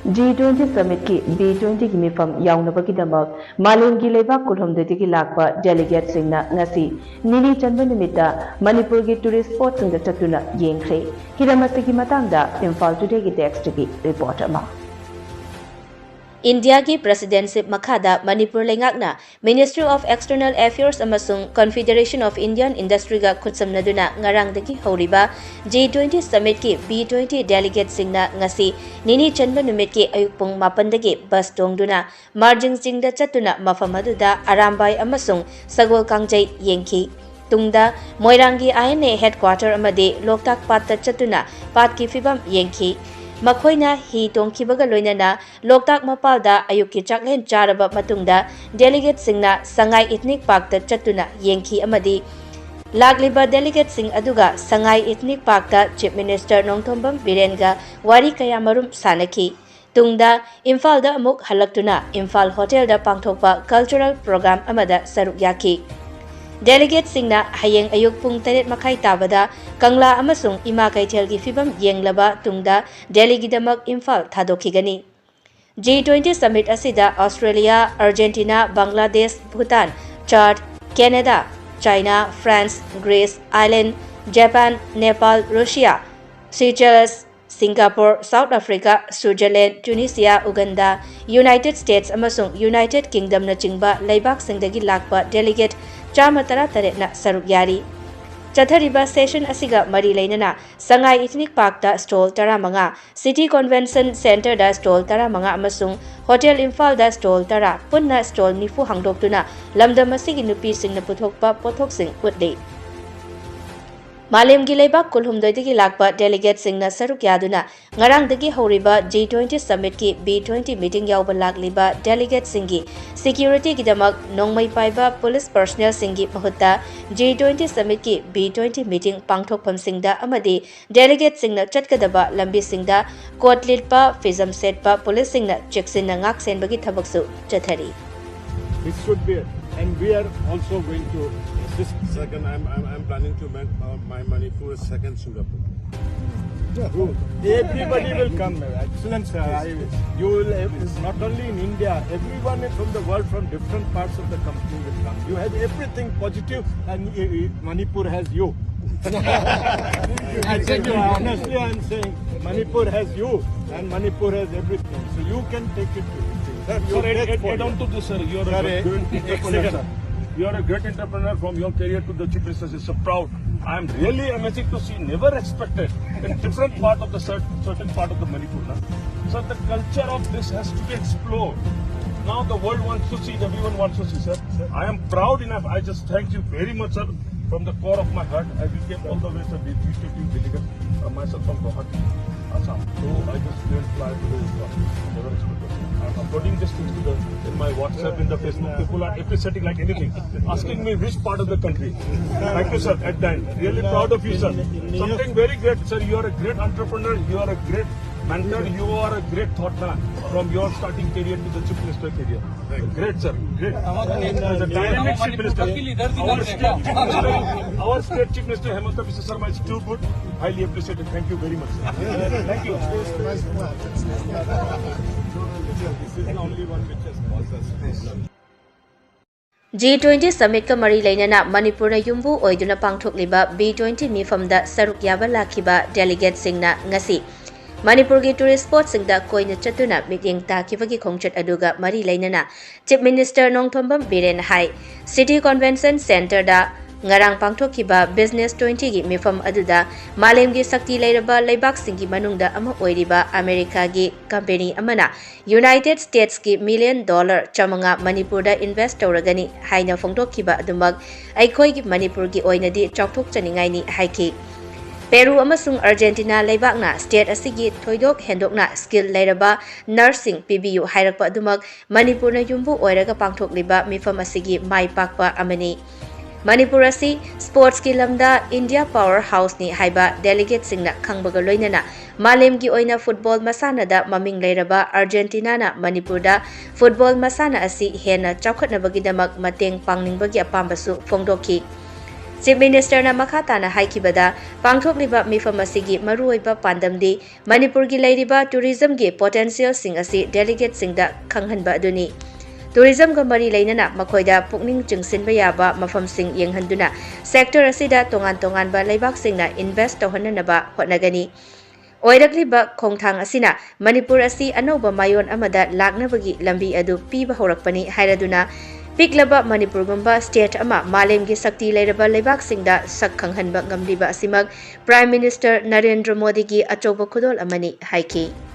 G20 Summit ki B20 ki mifam yaunabagidamag Malemgi leibak kulhomdagi lakpa delegate singna ngasi nini chanba nimita Manipur ki tourist spot singda chatuna yengkhre hiramasigi matangda Imphal today ki text ki reporter ma India ki presidency makhada Manipur lengakna Ministry of External Affairs amasung Confederation of Indian Industry ga khutsamnaduna ngarangdagi horiba G20 Summit ki B20 delegate singna ngasi nini chanba numit ki ayukpung mapandagi bus tongduna marjing singda chatuna mafamaduda arambai amasung sagol kangjai yengki tungda Moirangi INA headquarter amade Loktak patta chatuna pat ki fibam yengki Makhoina hi tongkibaga loinana Loktak mapalda ayuki chaklen charaba matungda delegate singna Sangai Ethnic Park ta chatuna yengki amadi lagliba delegate sing aduga Sangai Ethnic Park ta Chief Minister Nongthombam Birenga wari kaya marum sanaki tungda Imphal da amuk halaktuna Imphal Hotel da pangthokpa cultural program amada saruk yaki Delegate singna hayeng ayuk pung taret makai tabada Kangla amasung ima kaithel gi fibam yenglaba tungda Delhi gidamak Imphal thadokigani G20 Summit asida Australia, Argentina, Bangladesh, Bhutan, Chad, Canada, China, France, Greece, Ireland, Japan, Nepal, Russia, Seychelles, Singapore, South Africa, Switzerland, Tunisia, Uganda, United States amasung United Kingdom na chingba laibak singdagi lakpa delegate Chama tara taret na saruk yari. Chathariba session asiga mari lainana Sangai Ethnic Park da stall tara manga, City Convention Center da stall tara manga amasung Hotel Imphal da stall tara punna stall nifu hangdoktuna lamdam asigi nupi sing na puthokpa pothok sing utli. Malemgi leibak kulhumdoidagi lakpa delegate singna saruk yaduna ngarangdagi horiba G20 Summit ki B20 meeting yauba lakliba delegate singi security gidamak nongmai paiba police personnel singi mahutta G20 Summit ki B20 meeting pangthokpham singda amadi delegate singna chatkadaba lambi singda court litpa fizam setpa police singna cheksinna ngak senbagi thabaksu chathari. It should be, and we are also going to. This second, I'm planning to make my Manipur second Singapore. Yeah. Everybody will come. Excellent, sir. You will not only in India, everyone from the world, from different parts of the country will come. You have everything positive, and Manipur has you. I think honestly, I'm saying Manipur has you, and Manipur has everything. So you can take it to it. Sir, add on to this, sir. You are a great entrepreneur, sir. You are a great entrepreneur from your career to the chief minister. It's so proud. I am really amazing to see. Never expected in different part of the certain part of the Manipur. So the culture of this has to be explored. Now the world wants to see. Everyone wants to see, sir. I am proud enough. I just thank you very much, sir, from the core of my heart. I became all the way, sir, the delegate myself from Guwahati, Assam. So I just didn't fly to the never expected. I'm uploading these things to in my WhatsApp, in the Facebook. People are appreciating like anything, asking me which part of the country. Thank you, sir. At the end, really proud of you, sir. Something very great, sir. You are a great entrepreneur. You are a great mentor. You are a great thought man from your starting career to the chief minister career. Great, sir. Great. As a dynamic chief minister, our state chief minister Hemanta Biswa Sarma is too good. Highly appreciated. Thank you very much, sir. Thank you. This is the only one which has caused us. G20 Summit ka mari lainana Manipur na yumbu oiduna pangthokliba B20 mifamda saruk yaba lakiba delegate singna ngasi Manipur gi tourist spot singda koina chatuna mityeng takibagi khongchat aduga mari lainana Chief Minister Nongthombam Biren hai City Convention Center da ngarang pangthokkiba Business 20 gi mifam aduda malemgi sakti leiraba leibak singi manungda ama oiriba America gi company amana United States ki $1 million chamanga Manipur da invest tawragani haina phongdokkiba adumak aikhoi gi Manipur gi oinadi chawthok chaningai ni haiki Peru amasung Argentina leibakna state asigi thoidok hendokna skill leiraba nursing PBU hairakpa adumak Manipur na yumbu oiraga pangthokliba mifam asigi mai pakpa amani Manipur asi sports ki lamda India powerhouse ni haiba delegate singna khangbaga loinana malemgi oina football masana da maming leiraba Argentina na Manipur da football masana asi hena chawkhatnabagi damak mateng pangningbagi apambasu phongdokki Chief Minister na makha tana haikibada pangthokliba mifam asigi maruoiba pandamdi Manipur gi leiriba tourism gi potential sing asi delegate singda khanghanba aduni. Tourism ga mari leinana makoida pukning chungsinba yaba mafam sing yenghanduna sector asida tongan ba leibak singna invest tawhananaba hotnagani. Oirakliba khongthang asina Manipur asi anoba mayon amada laknabagi lambi adu piba horakpani hairaduna piklaba Manipur gumba state ama malemgi sakti leiraba leibak singda sak khanghanba ngamliba asimag Prime Minister Narendra Modi gi achoba khudol amani haiki.